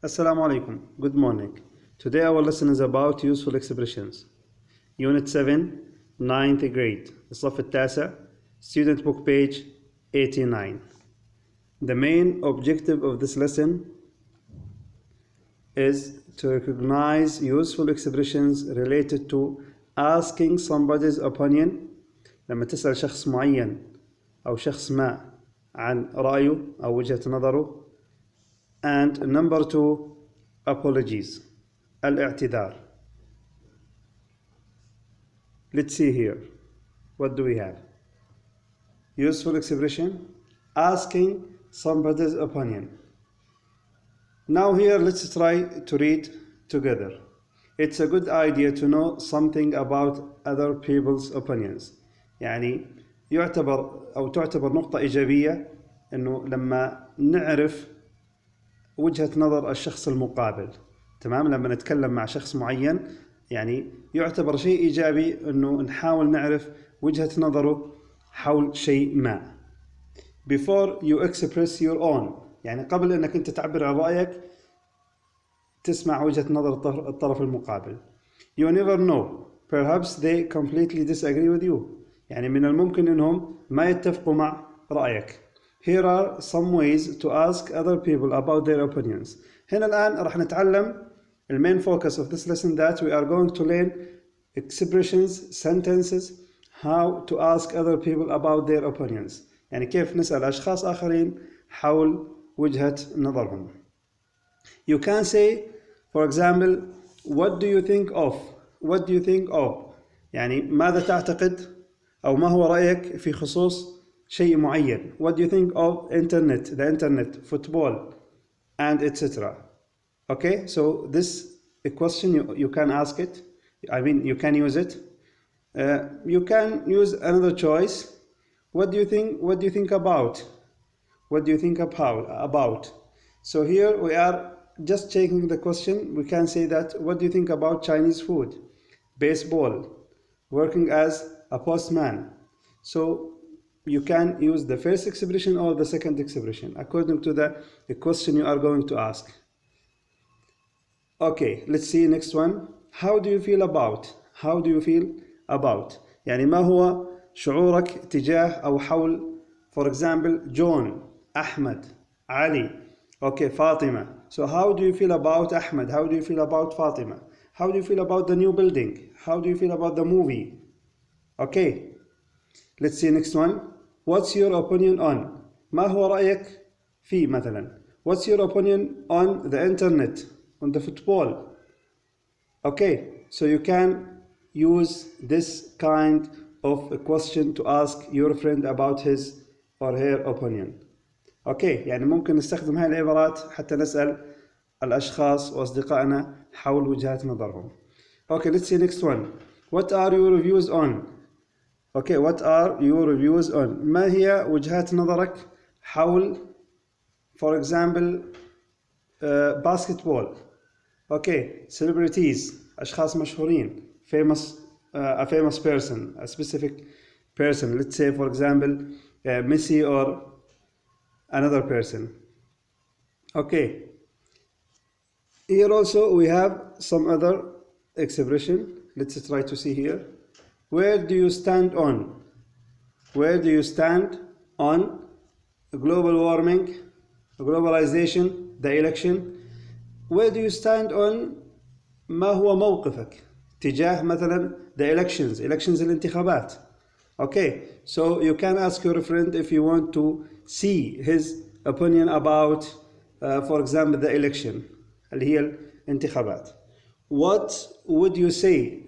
Assalamu alaikum. Good morning. Today our lesson is about useful expressions. Unit 7, 9th grade. الصف التاسع. Student book page 89. The main objective of this lesson is to recognize useful expressions related to asking somebody's opinion. لما تسأل شخص معين أو شخص ما عن رأيه أو وجهة نظره. And number 2, apologies. الاعتذار. Let's see here. What do we have? Useful expression. Asking somebody's opinion. Now here let's try to read together. It's a good idea to know something about other people's opinions. يعني تعتبر نقطة إيجابية إنه لما نعرف وجهة نظر الشخص المقابل. تمام؟ لما نتكلم مع شخص معين يعني يعتبر شيء إيجابي إنه نحاول نعرف وجهة نظره حول شيء ما. Before you express your own. يعني قبل إنك أنت تعبر عن رأيك تسمع وجهة نظر الطرف المقابل. You never know. Perhaps they completely disagree with you. يعني من الممكن إنهم ما يتفقوا مع رأيك. Here are some ways to ask other people about their opinions. هنا الآن راح نتعلم main focus of this lesson that we are going to learn expressions, sentences, how to ask other people about their opinions. يعني كيف نسأل أشخاص آخرين حول وجهة نظرهم. You can say, for example, what do you think of? What do you think of? يعني ماذا تعتقد أو ما هو رأيك في خصوص شيء معين. What do you think of the internet, football, and etc. Okay, so this a question you can ask it. I mean, you can use it. You can use another choice. What do you think about? What do you think about? So here we are just checking the question. We can say that, what do you think about Chinese food, baseball, working as a postman? So you can use the first expression or the second expression according to the question you are going to ask. Okay, let's see next one. How do you feel about? How do you feel about? يعني ما هو شعورك تجاه أو حول, for example, John, Ahmed, Ali, okay, Fatima. So how do you feel about Ahmed? How do you feel about Fatima? How do you feel about the new building? How do you feel about the movie? Okay, let's see next one. What's your opinion on? ما هو رأيك في مثلا. What's your opinion on the internet, on the football? Okay, so you can use this kind of a question to ask your friend about his or her opinion. Okay, يعني ممكن نستخدم هاي العبارات حتى نسأل الأشخاص وأصدقائنا حول وجهات نظرهم. Okay, let's see next one. What are your reviews on? Okay, what are your reviews on? ما هي وجهات نظرك حول, for example, basketball? Okay, celebrities, أشخاص مشهورين, a famous person, a specific person. Let's say, for example, Messi or another person. Okay. Here also we have some other expression. Let's try to see here. Where do you stand on? Where do you stand on global warming, globalization, the election? Where do you stand on ما هو موقفك تجاه مثلا the elections الانتخابات? Okay, so you can ask your friend if you want to see his opinion about, for example, the election اللي هي الانتخابات. What would you say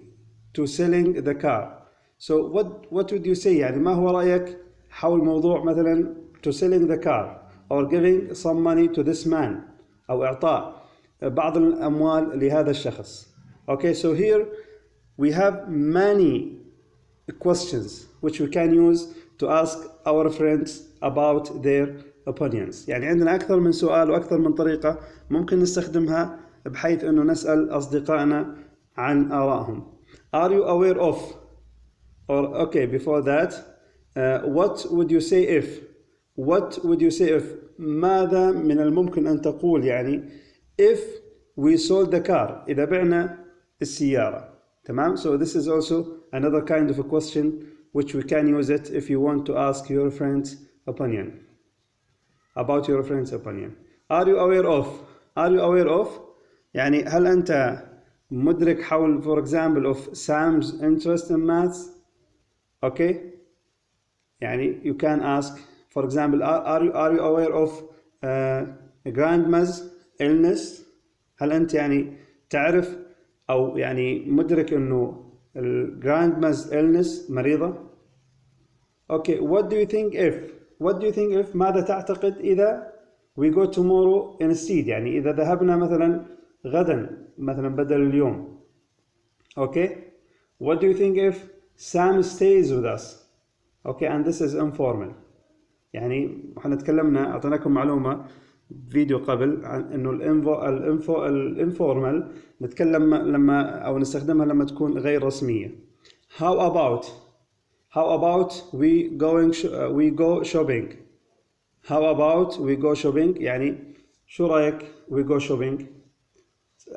to selling the car? So what would you say? يعني ما هو رأيك حول موضوع مثلا to selling the car or giving some money to this man أو إعطاء بعض الأموال لهذا الشخص. Okay, so here we have many questions which we can use to ask our friends about their opinions. يعني عندنا أكثر من سؤال وأكثر من طريقة ممكن نستخدمها بحيث أنه نسأل أصدقائنا عن آرائهم. Are you aware of? Or okay, before that, what would you say if? What would you say if? ماذا من الممكن أن تقول يعني if we sold the car. إذا بعنا السيارة. تمام. So this is also another kind of a question which we can use it if you want to ask your friend's opinion. About your friend's opinion. Are you aware of يعني هل أنت مدرك حول for example of Sam's interest in maths? Okay. يعني you can ask for example are you aware of grandma's illness? هل أنت يعني تعرف أو يعني مدرك إنه grandma's illness مريضة؟ Okay. What do you think if ماذا تعتقد إذا we go tomorrow instead يعني إذا ذهبنا مثلا غدا مثلا بدل اليوم. Okay. What do you think if Sam stays with us? Okay. And this is informal. يعني احنا تكلمنا أعطيناكم معلومة فيديو قبل عن إنه الانفورمال نتكلم لما أو نستخدمها لما تكون غير رسمية. How about we go shopping? How about we go shopping? يعني شو رأيك we go shopping?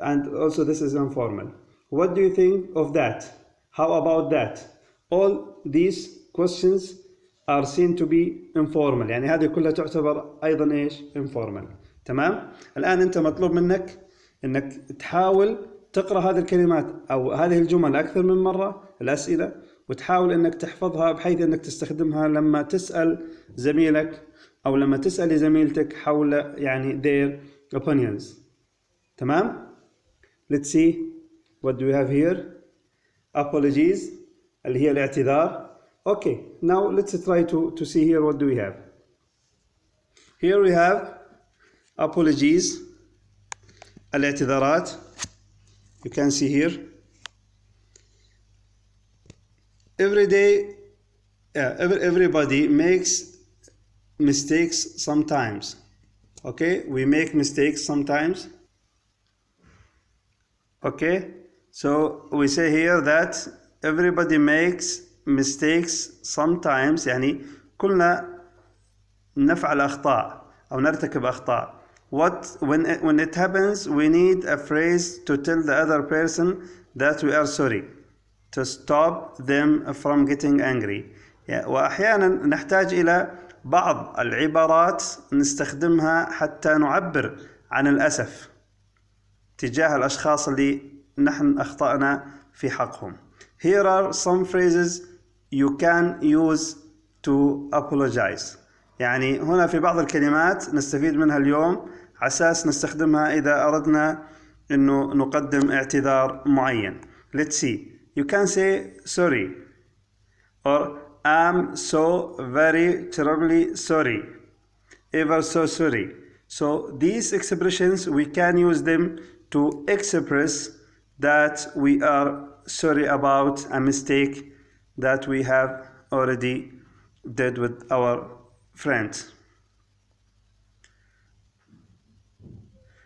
And also this is informal. What do you think of that? How about that? All these questions are seen to be informal. يعني هذه كلها تعتبر أيضا إيش؟ informal. تمام؟ الآن أنت مطلوب منك إنك تحاول تقرأ هذه الكلمات أو هذه الجمل أكثر من مرة الأسئلة وتحاول إنك تحفظها بحيث إنك تستخدمها لما تسأل زميلك أو لما تسأل زميلتك حول يعني their opinions. تمام؟ Let's see what do we have here. Apologies اللي هي الاعتذار. Okay, now let's try to see here what do we have. Here we have apologies, الاعتذارات. You can see here. Everybody makes mistakes sometimes. Okay, we make mistakes sometimes. Okay, so we say here that everybody makes mistakes sometimes يعني كلنا نفعل أخطاء أو نرتكب أخطاء. When it happens we need a phrase to tell the other person that we are sorry to stop them from getting angry. وأحيانا نحتاج إلى بعض العبارات نستخدمها حتى نعبر عن الأسف تجاه الأشخاص اللي نحن أخطأنا في حقهم. Here are some phrases you can use to apologize. يعني هنا في بعض الكلمات نستفيد منها اليوم على أساس نستخدمها إذا أردنا إنه نقدم اعتذار معين. Let's see. You can say sorry or I'm so very terribly sorry. Ever so sorry. So these expressions we can use them to express that we are sorry about a mistake that we have already did with our friends.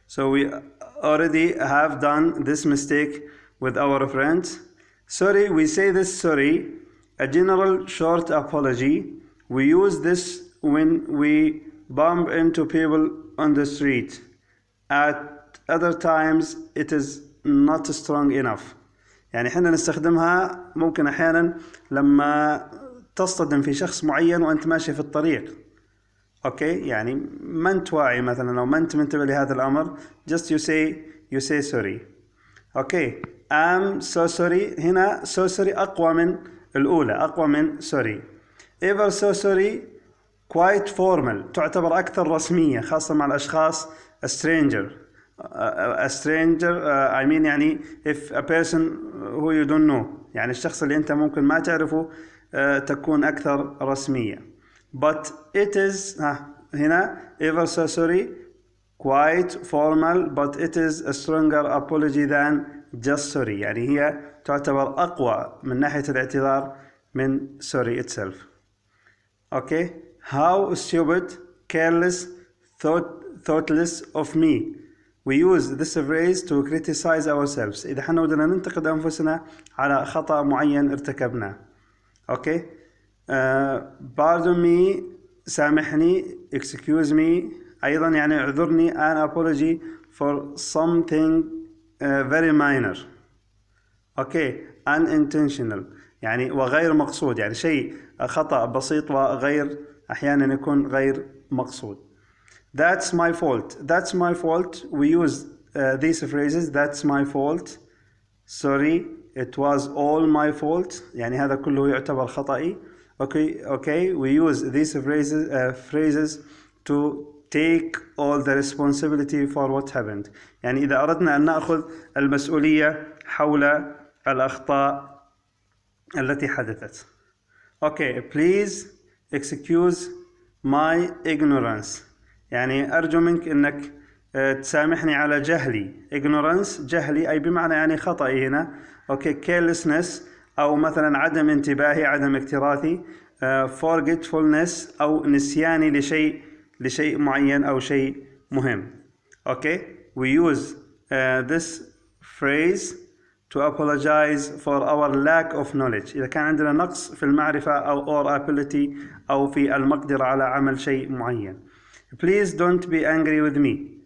So we already have done this mistake with our friends. Sorry, we say this sorry, a general short apology. We use this when we bump into people on the street. At other times it is not strong enough. يعني احنا نستخدمها ممكن احيانا لما تصطدم في شخص معين وانت ماشي في الطريق. اوكي يعني ما انت واعي مثلا او ما انت منتبه لهذا الامر. Just you say sorry. اوكي I'm so sorry. هنا so sorry اقوى من الاولى اقوى من sorry. Ever so sorry quite formal تعتبر اكثر رسمية خاصة مع الاشخاص a stranger. I mean يعني if a person who you don't know يعني الشخص اللي انت ممكن ما تعرفه تكون اكثر رسمية. But it is هنا ever so sorry quite formal but it is a stronger apology than just sorry. يعني هي تعتبر أقوى من ناحية الاعتذار من sorry itself. Okay, how stupid, careless, thoughtless of me. We use this phrase to criticize ourselves. إذا حنا ودنا ننتقد أنفسنا على خطأ معين ارتكبناه. Okay. Pardon me سامحني excuse me أيضا يعني اعذرني an apology for something very minor. okay, unintentional يعني وغير مقصود، يعني شيء خطأ بسيط وغير أحيانا يكون غير مقصود. That's my fault. That's my fault. We use these phrases. That's my fault. Sorry, it was all my fault. يعني هذا كله يعتبر خطأي. Okay. We use these phrases to take all the responsibility for what happened. يعني إذا أردنا أن نأخذ المسؤولية حول الأخطاء التي حدثت. Okay, please excuse my ignorance. يعني أرجو منك أنك تسامحني على جهلي. ignorance جهلي أي بمعنى يعني خطأي هنا. okay, carelessness أو مثلا عدم انتباهي، عدم اكتراثي. forgetfulness أو نسياني لشيء معين أو شيء مهم. okay, we use this phrase to apologize for our lack of knowledge. إذا كان عندنا نقص في المعرفة أو or ability أو في المقدرة على عمل شيء معين. Please don't be angry with me.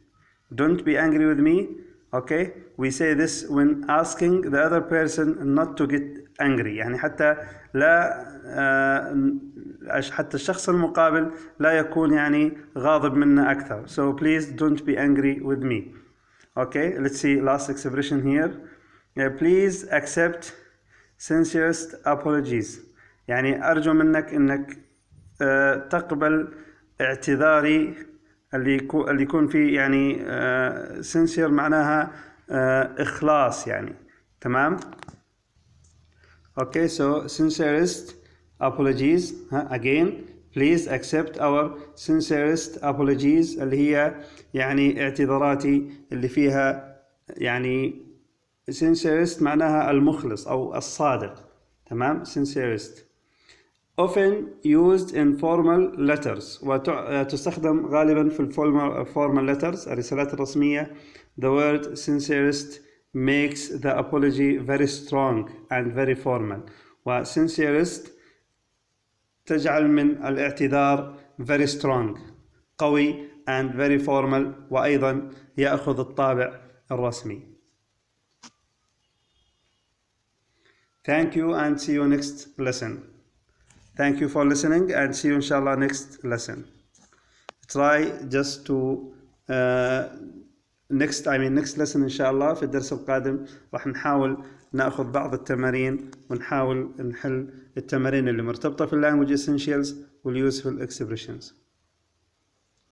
Don't be angry with me. Okay, we say this when asking the other person not to get angry. يعني حتى الشخص المقابل لا يكون يعني غاضب منا أكثر. So please don't be angry with me. Okay, let's see last expression here. Please accept sincerest apologies. يعني أرجو منك إنك تقبل اعتذاري اللي يكون فيه يعني sincere معناها إخلاص يعني. تمام. Okay, so sincerest apologies. Again, please accept our sincerest apologies اللي هي يعني اعتذاراتي اللي فيها يعني sincerest معناها المخلص أو الصادق. تمام. sincerest often used in formal letters وتستخدم غالبا في formal letters الرسالات الرسمية. the word sincerest makes the apology very strong and very formal. و sincerest تجعل من الاعتذار very strong قوي and very formal وأيضا يأخذ الطابع الرسمي. Thank you and see you next lesson. Thank you for listening and see you inshallah next lesson. Try just to next lesson inshallah. في الدرس القادم راح نحاول نأخذ بعض التمارين ونحاول نحل التمارين اللي مرتبطة في language essentials والuseful expressions.